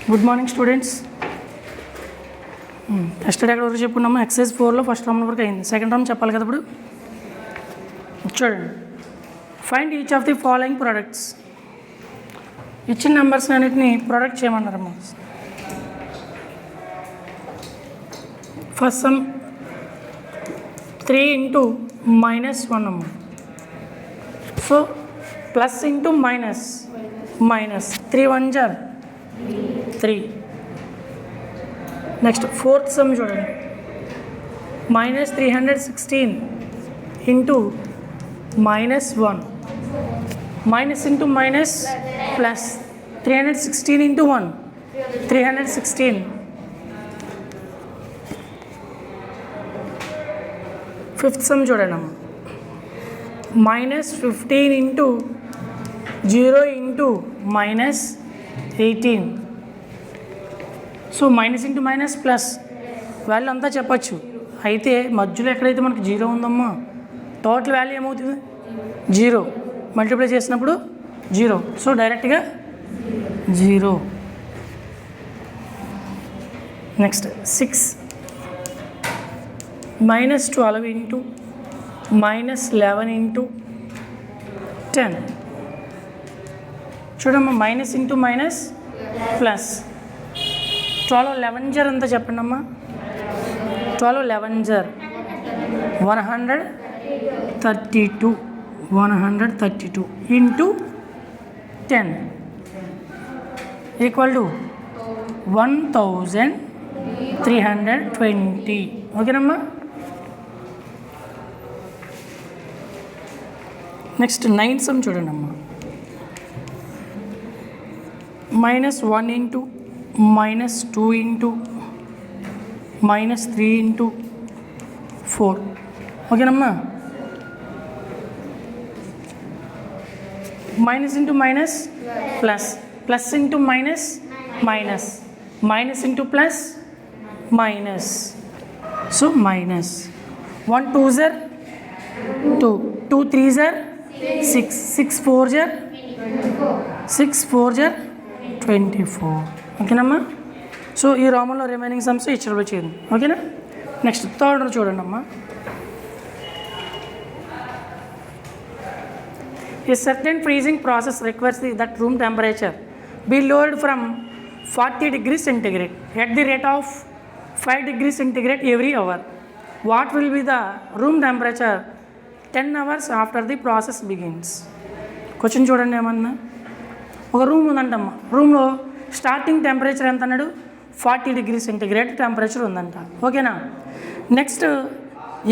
Good morning students. Yesterday ఎక్కడ వరకు చెప్పుకున్నాము? ఎక్సైజ్ 4లో ఫస్ట్ రౌండ్ వరకు అయింది. సెకండ్ రౌండ్ చెప్పాలి కదా ఇప్పుడు. చూడండి, find each of the following products. ఇచ్చిన నెంబర్స్ అన్నిటిని ప్రోడక్ట్ చేయమన్నారమ్మా. ఫస్ట్ సమ్ 3 ఇంటూ -1 అమ్మ. So plus into minus, 3 1 జర్ 3. Next fourth sum చూడండి, -316 into -1, minus into minus plus, 316 into 1 316. Fifth sum చూడండి అమ్మ, -15 into 0 into -18. So minus into minus plus value అంతా చెప్పచ్చు. అయితే మధ్యలో ఎక్కడైతే మనకు 0 ఉందమ్మా, టోటల్ వాల్యూ ఏమవుతుంది? 0. మల్టిప్లై చేసినప్పుడు 0. సో డైరెక్ట్గా 0. Next 6 -12 into -11 into 10. చూడమ్మా, మైనస్ ఇంటూ మైనస్ ప్లస్. 12 11 జర్ అంతా చెప్పండి అమ్మా. 12 11 జర్ 132 ఇంటూ 10 ఈక్వల్ టు 1320. ఓకేనమ్మా. నెక్స్ట్ 9th సమ్ చూడండి అమ్మా, -1 ఇంటూ -2 ఇంటూ -3 ఇంటూ 4. ఓకేనమ్మా. Minus into minus plus, plus into minus minus, minus into plus minus. So minus 1 2 జర్ 2, 2 3 జర్ 6, 6 4 జర్ 24. ఓకేనమ్మా. సో ఈ రోమంలో రిమైనింగ్ సమ్స్ ఇచ్చడలో చేయండి. ఓకేనా. నెక్స్ట్ థర్డ్ చూడండి అమ్మా. A certain freezing process requires that room temperature be lowered from 40 degrees centigrade at the rate of 5 degrees centigrade every hour. What will be the room temperature 10 hours after the process begins? Question చూడండి. ఏమన్నా ఒక room ఉందంటమ్మా, రూమ్లో starting temperature ఎంత అన్నాడు? 40 degrees centigrade temperature ఉందంట. ఓకేనా. Next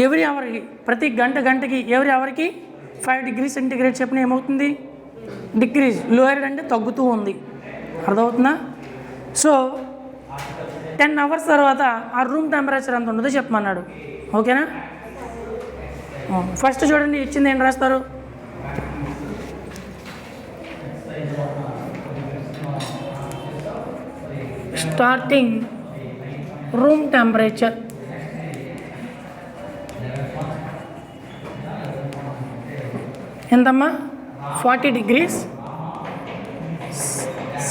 every అవర్కి, ప్రతి గంటకి ఎవ్రీ అవర్కి 5 degrees centigrade చెప్పిన ఏమవుతుంది? డిక్రీజ్. లోయర్డ్ అంటే తగ్గుతూ ఉంది. అర్థమవుతుందా? సో 10 hours తర్వాత ఆ రూమ్ టెంపరేచర్ ఎంత ఉండదో చెప్పమన్నాడు. ఓకేనా. ఫస్ట్ చూడండి, ఇచ్చింది ఏం రాస్తారు? స్టార్టింగ్ రూమ్ టెంపరేచర్ ఎంతమ్మా? 40 degrees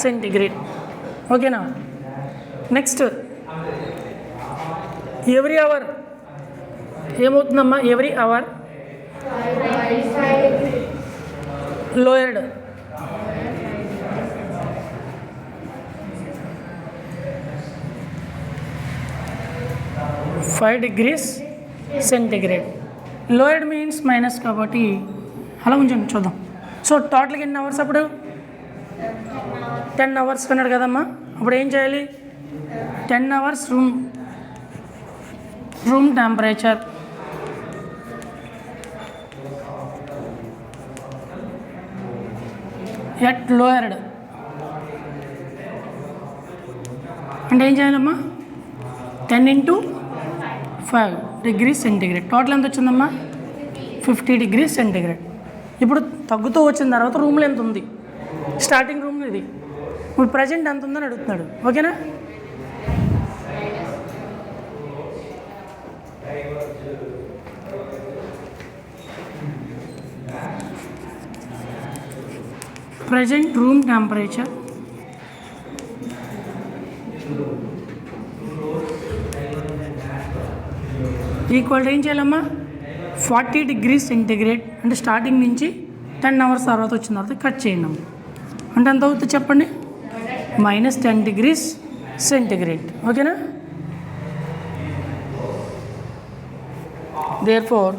centigrade. ఓకేనా. నెక్స్ట్ ఎవ్రీ అవర్ ఏమవుతుందమ్మా? Every hour lowered -5 degrees centigrade. Lowered means minus కాబట్టి అలా ఉంచండి, చూద్దాం. సో టోటల్గా ఎన్ని అవర్స్? అప్పుడు 10 hours అన్నాడు కదమ్మా. అప్పుడు ఏం చేయాలి? 10 hours రూమ్ టెంపరేచర్ ఎట్ లోయర్డ్ అంటే ఏం చేయాలమ్మా? 10 into 5 degrees centigrade. టోటల్ ఎంత వచ్చిందమ్మా? 50 degrees centigrade. ఇప్పుడు తగ్గుతూ వచ్చిన తర్వాత రూమ్లో ఎంత ఉంది? స్టార్టింగ్ రూమ్ ఇది. ఇప్పుడు ప్రజెంట్ ఎంత ఉందని అడుగుతున్నాడు. ఓకేనా. present room temperature equal to ఏం చేయాలమ్మా 40 డిగ్రీస్ సెంటిగ్రేడ్ అంటే స్టార్టింగ్ నుంచి 10 అవర్స్ తర్వాత వచ్చిన తర్వాత కట్ చేయండి అమ్మ. అంటే ఎంత అవుతుంది చెప్పండి -10 డిగ్రీస్ సెంటిగ్రేడ్. ఓకేనా? therefore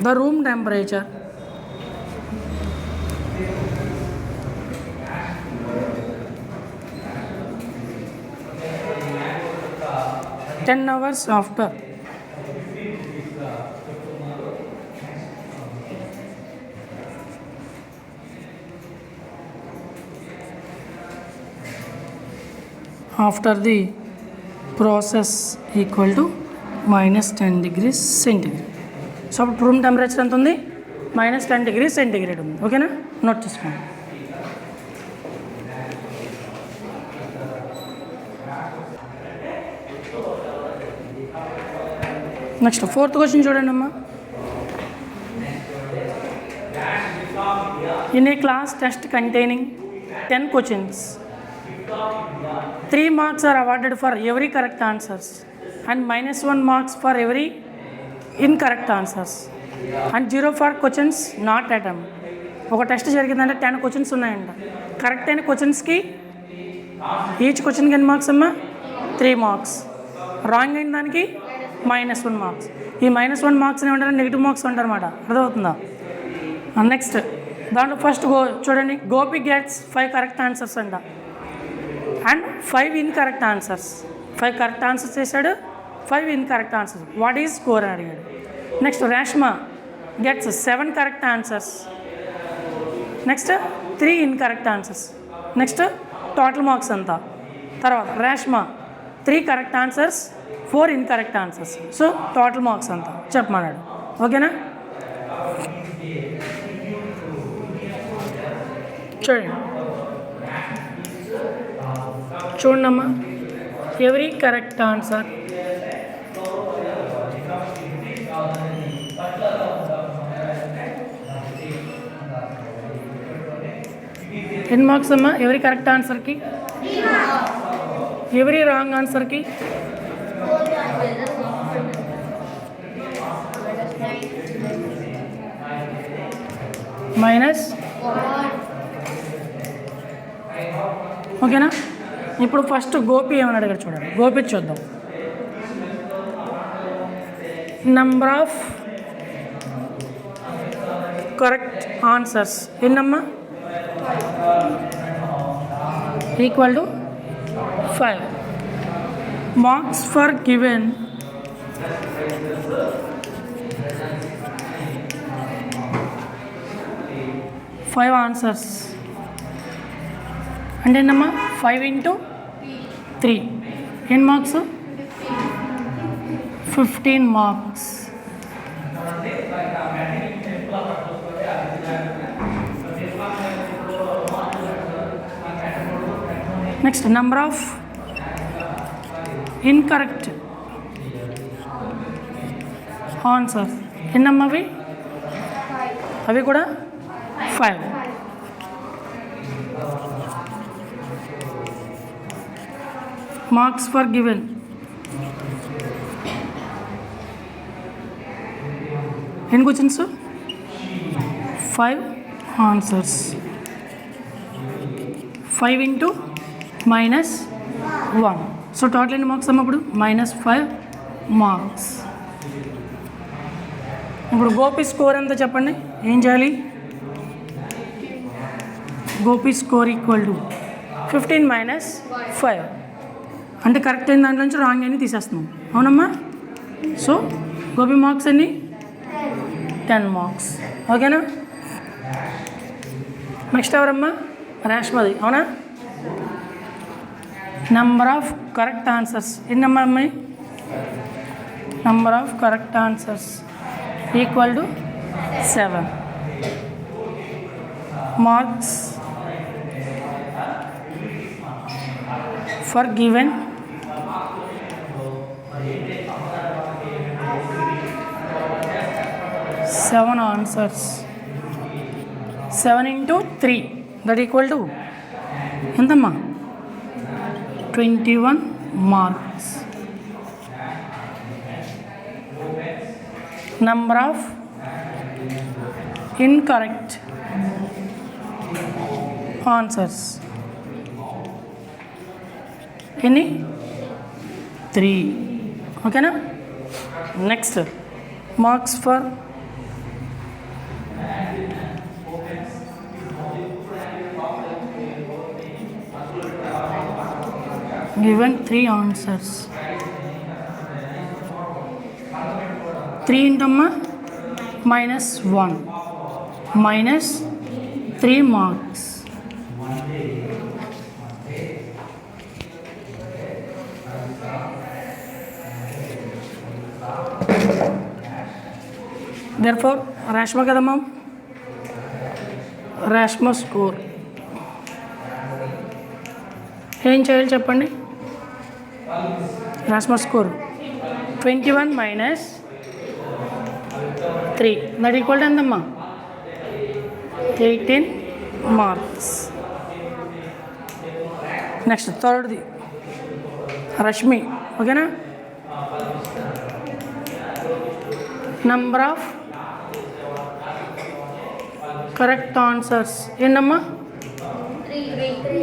the room temperature ten hours after the process equal to -10 degrees centigrade. So అప్పుడు రూమ్ టెంపరేచర్ ఎంత ఉంది -10 డిగ్రీస్ సెంటిగ్రేడ్ ఉంది. ఓకేనా? నోట్ చేసుకోండి. నెక్స్ట్ 4th క్వశ్చన్ చూడండి అమ్మా. In a class test containing 10 questions 3 marks are awarded for every correct answers and -1 marks for every incorrect answers and 0 for questions not attempt. ఒక test జరిగిందంటే 10 questions ఉన్నాయంట. Correct అయిన క్వశ్చన్స్కి each క్వశ్చన్కి ఎన్ని marks అమ్మా 3 మార్క్స్. రాంగ్ అయిన దానికి -1 మార్క్స్. ఈ -1 మార్క్స్ ఏమంటారు నెగిటివ్ మార్క్స్ అంటారు అన్నమాట. అర్థమవుతుందా? నెక్స్ట్ దాంట్లో ఫస్ట్ చూడండి గోపి గెట్స్ 5 కరెక్ట్ ఆన్సర్స్ అంట and 5 incorrect answers. 5 correct answers చేశాడు, 5 incorrect answers. What is score అని అడిగాడు. Next Reshma gets 7 correct answers, next 3 incorrect answers. Next total marks అంతా. తర్వాత Reshma 3 correct answers, 4 incorrect answers. So total marks అంతా చెప్పమన్నాడు. ఓకేనా? చూడమ్మా ఎవరీ కరెక్ట్ ఆన్సర్ ఎన్ని మార్క్స్ అమ్మా ఎవరీ కరెక్ట్ ఆన్సర్కి? ఎవరీ రాంగ్ ఆన్సర్కి -. ఓకేనా? ఇప్పుడు ఫస్ట్ గోపి ఏమని అడిగాడు చూడండి. గోపి చూద్దాం. నంబర్ ఆఫ్ కరెక్ట్ ఆన్సర్స్ ఎన్నమ్మా? Equal to 5. Marks for given five answers అంటే ఏంటమ్మా 5 into 3 ఎన్ని marks 15 marks. Next number of incorrect answers ఎన్నమ్మా అవి కూడా 5. మార్క్స్ ఫర్ గివెన్ ఎన్ని questions 5 answers. 5 into -1. So total ఎన్ని మార్క్స్ అమ్మ ఇప్పుడు -5 మార్క్స్. ఇప్పుడు గోపి స్కోర్ ఎంత చెప్పండి? ఏం చేయాలి? గోపి స్కోర్ ఈక్వల్ టు 15 - 5 అంటే కరెక్ట్ అయిన దాంట్లో నుంచి రాంగ్ అని తీసేస్తున్నాం. అవునమ్మా? సో గోపి మార్క్స్ అన్ని 10 మార్క్స్. ఓకేనా? నెక్స్ట్ ఎవరమ్మా? రేష్మది. అవునా? నెంబర్ ఆఫ్ కరెక్ట్ ఆన్సర్స్ ఎన్నమ్మా అమ్మాయి? Number of correct answers equal to 7. Marks for given 7 answers. 7 into 3 that equal to ఎంతమ్మా 21 marks. Number of incorrect answers. Any? 3. Okay na? Next, marks for given 3 answers. 3 into minus 1 minus 3 marks. Therefore, Rashma kada ma'am? Rashma score. ఏం చేయాలి చెప్పండి? Rashma score 21 minus 3. That equal to ఎంతమ్మా? 18 marks. Next, third the Rashmi. ఓకేనా? Number of correct answers. ఏంటమ్మా?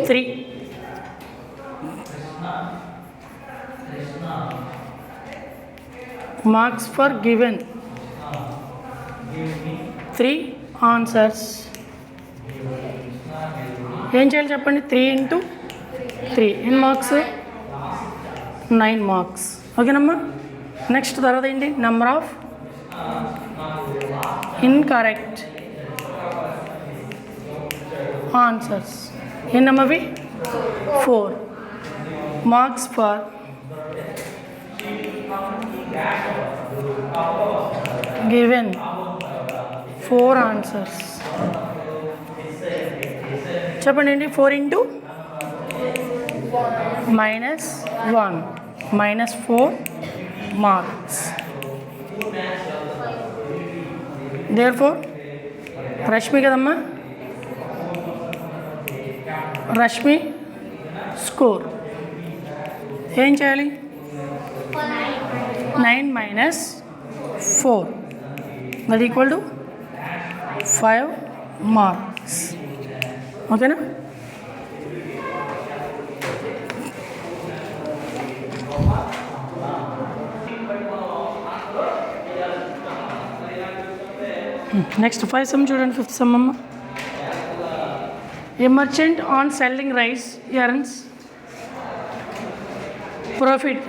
3. Marks for given 3 answers. ఏం చేయాలి చెప్పండి? 3 into 3 ఎన్ని మార్క్స్? 9 మార్క్స్. ఓకేనమ్మా? నెక్స్ట్ తర్వాత ఏంటి? Number of incorrect answers. ఎన్నమ్మవి? 4. Marks for given 4 answers. చెప్పండి ఏంటి? 4 into minus 1 minus 4 marks. Therefore, Rashmi kadamma? Rashmi score. ఏం చేయాలి? 9 minus 4. That equal to 5 marks. ఓకేనా? Next 5 sum చూడండి. 5th sum అమ్మ. A merchant on selling rice earns profit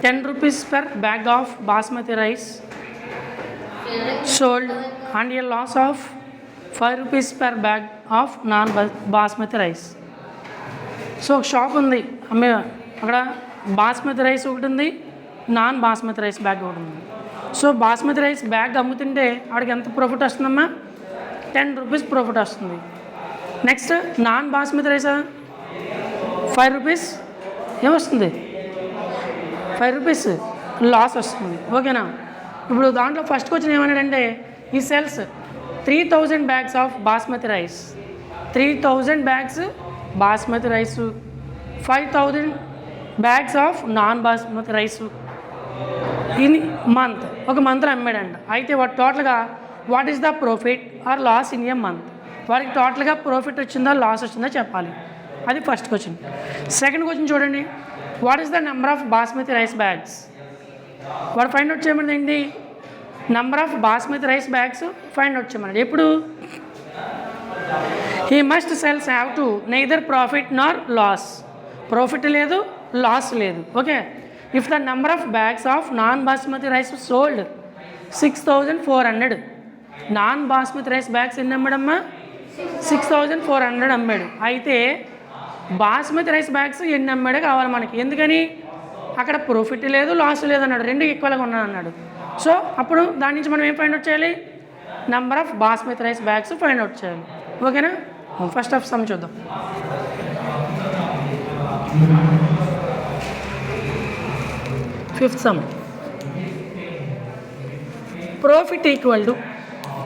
10 rupees per bag of basmati rice sold and a loss of 5 rupees per bag of non basmati rice. So ఒక shop ఉంది, అమ్మే అక్కడ basmati rice ఒకటి ఉంది, non basmati rice bag ఒకటి ఉంది. So basmati rice bag అమ్ముతుంటే వాడికి ఎంత ప్రాఫిట్ వస్తుందమ్మా? 10 రూపీస్ ప్రాఫిట్ వస్తుంది. Next non basmati rice 5 rupees ఏమొస్తుంది? 5 రూపీస్ లాస్ వస్తుంది. ఓకేనా? ఇప్పుడు దాంట్లో ఫస్ట్ క్వశ్చన్ ఏమన్నాడంటే ఈ sells 3000 bags of basmati rice, 3000 bags basmati rice, 5000 bags of non basmati rice in month. ఒక మంత్లో అమ్మాడంట. అయితే వాడు టోటల్గా what is the profit or loss in a month? వాడికి టోటల్గా ప్రాఫిట్ వచ్చిందా లాస్ వచ్చిందా చెప్పాలి. అది ఫస్ట్ క్వశ్చన్. సెకండ్ క్వశ్చన్ చూడండి, what is the number of basmati rice bags? వాడు ఫైండ్ అవుట్ చేయమన్నది ఏంటి? Number of basmati rice bags find out చేయమన్నాడు. ఎప్పుడు? He must cells have to neither profit Nar loss. Profit లేదు, లాస్ లేదు. Okay. If the number of bags of non basmati rice sold 6400. Non basmati rice bags ఎన్ని అమ్మాడమ్మా? 6400 అమ్మాడు. అయితే basmati rice bags ఎన్ని అమ్మాడో కావాలి మనకి. ఎందుకని? అక్కడ ప్రాఫిట్ లేదు, లాస్ లేదు అన్నాడు, రెండు ఈక్వల్గా ఉన్నాను అన్నాడు. సో అప్పుడు దాని నుంచి మనం ఏం ఫైండ్ అవుట్ చేయాలి? Number of basmati rice bags find out చేయాలి. ఓకేనా? ఫస్ట్ ఆఫ్ సమ్ చూద్దాం. Fifth sum. Profit equal to,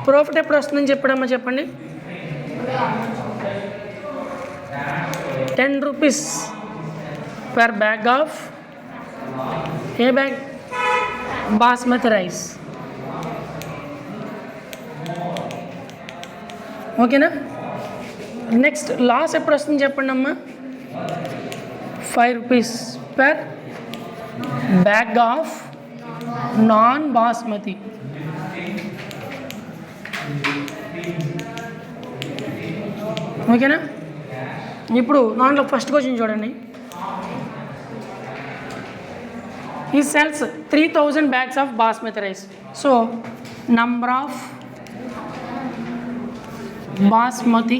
profit ఎప్పుడు వస్తుందని చెప్పడమ్మా చెప్పండి. 10 rupees per bag of A bag? Basmati rice. ఓకేనా. నెక్స్ట్ లాస్ ఎప్పుడు వస్తుంది చెప్పండి అమ్మా. 5 rupees per bag of non basmati. ఓకేనా. ఇప్పుడు దాంట్లో ఫస్ట్ క్వశ్చన్ చూడండి. he sells 3000 bags of basmati rice. So number of basmati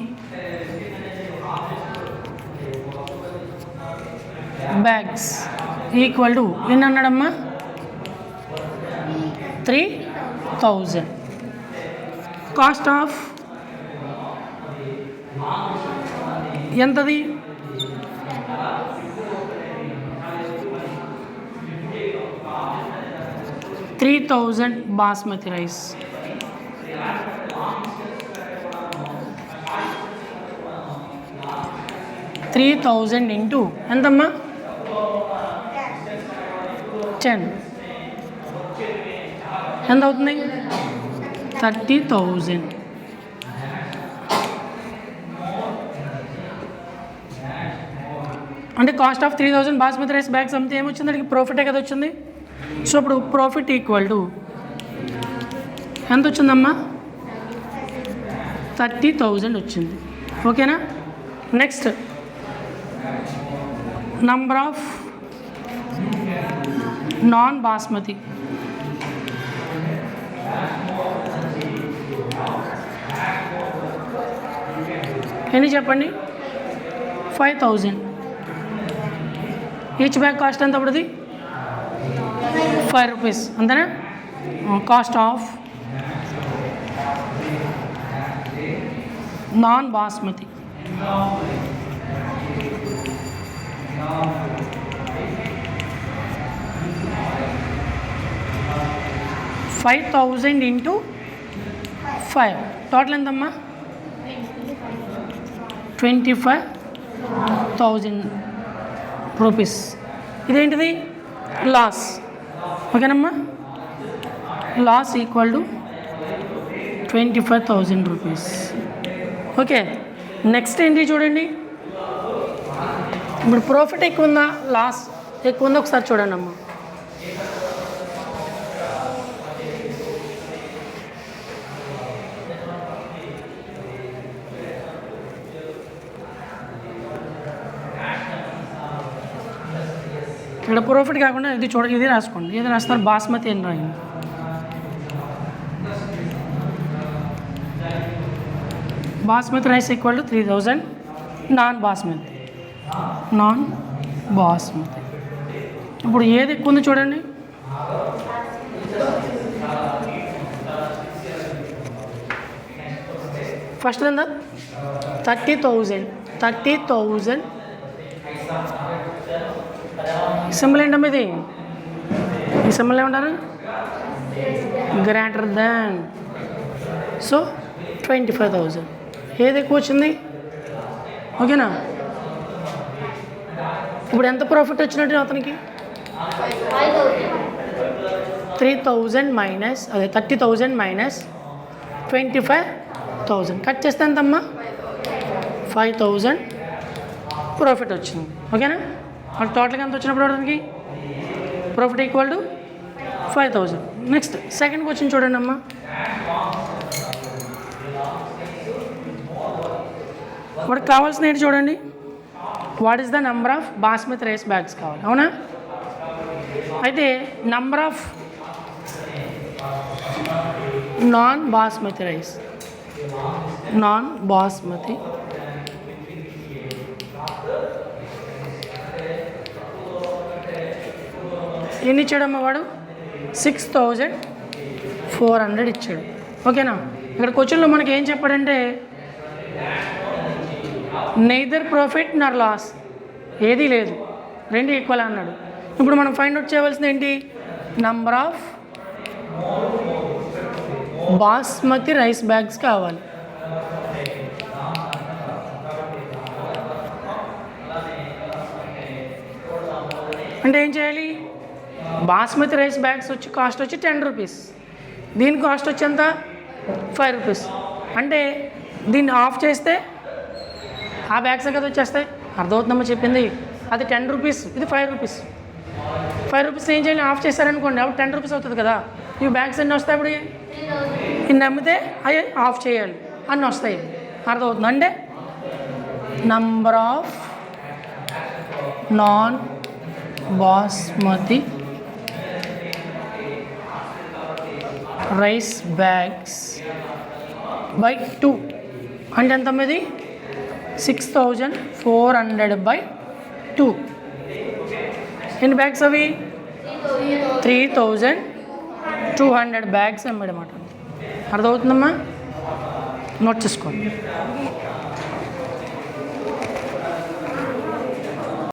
bags equal to ఎన్ని అన్నాడమ్మా 3000. కాస్ట్ ఆఫ్ ఎంతది 3000 బాస్మతి రైస్. ఇంటూ ఎంతమ్మా 10 ఎంత అవుతుంది 30,000. అంటే cost of 3000 basmati rice bags అమ్మితే ఏమొచ్చింది, దానికి ప్రాఫిటే కదా వచ్చింది. సో ఇప్పుడు ప్రాఫిట్ ఈక్వల్ టు ఎంత వచ్చిందమ్మా 30,000 వచ్చింది. ఓకేనా. Next number of non basmati. ఎన్ని చెప్పండి 5000. ఈచ్ బ్యాగ్ కాస్ట్ ఎంత పడుతుంది 5 rupees అంతేనా. Cost of non basmati 5000 into 5 total ఎంతమ్మా 25,000 రూపీస్. ఇదేంటిది లాస్. ఓకేనమ్మా. Loss equal to 25,000 rupees. Okay. Next ఏంటి చూడండి. ఇప్పుడు ప్రాఫిట్ ఎక్కువ ఉందా లాస్ ఎక్కువ ఉందా ఒకసారి చూడండి అమ్మా. ఇక్కడ ప్రాఫిట్ కాకుండా ఇది చూడ ఇది రాసుకోండి. ఇది రాస్తారు బాస్మతి అని రాయండి. Basmati rice equal to 3000 non basmati. ఇప్పుడు ఏది ఎక్కువ ఉంది చూడండి. ఫస్ట్ ఎంత 30,000 సింబల్ ఏంటమ్మా ఇది. ఈ సింబల్ ఏమంటారు గ్రేటర్ దాన్. సో 25,000 ఏది ఎక్కువ వచ్చింది. ఓకేనా. ఇప్పుడు ఎంత ప్రాఫిట్ వచ్చినట్టు అతనికి 3000 మైనస్ అదే 30,000 మైనస్ 25,000 కట్ చేస్తే ఎంతమ్మా 5,000 ప్రాఫిట్ వచ్చింది. ఓకేనా. మరి టోటల్గా ఎంత వచ్చినప్పుడు అతనికి profit equal to 5,000. Next second question చూడండి అమ్మా. వాడికి కావాల్సిన ఏంటి చూడండి. What is the number of basmati rice bags కావాలి. అవునా. అయితే number of non basmati rice ఎన్ని ఇచ్చాడమ్మా వాడు 6,400 ఇచ్చాడు. ఓకేనా. ఇక్కడ క్వశ్చన్లో మనకి ఏం చెప్పాడంటే నెయిదర్ ప్రాఫిట్ నర్ లాస్, ఏదీ లేదు, రెండు ఈక్వల్ అన్నాడు. ఇప్పుడు మనం ఫైండ్ అవుట్ చేయవలసింది ఏంటి number of basmati rice bags కావాలి. అంటే ఏం చేయాలి బాస్మతి రైస్ బ్యాగ్స్ వచ్చి కాస్ట్ వచ్చి 10 రూపీస్, దీని కాస్ట్ వచ్చి ఎంత 5 రూపీస్. అంటే దీన్ని ఆఫ్ చేస్తే ఆ బ్యాగ్సే కదా వచ్చేస్తాయి. అర్థమవుతుందమ్మా చెప్పింది. అది 10 రూపీస్, ఇది 5 రూపీస్. 5 రూపీస్ ఏం చేయాలి, ఆఫ్ చేశారనుకోండి, అప్పుడు 10 రూపీస్ అవుతుంది కదా. ఈ బ్యాగ్స్ ఎన్ని వస్తాయి అప్పుడు, ఇన్ని అమ్మితే అవి ఆఫ్ చేయాలి, అన్నీ వస్తాయి. అర్థమవుతుంది. అంటే number of non basmati rice bags by 2 అంటే ఎంత ఇది 6400/2. ఎన్ని బ్యాగ్స్ అవి 3200 బ్యాగ్స్ అమ్మాడన్నమాట. అర్థమవుతుందమ్మా, నోట్ చేసుకోండి.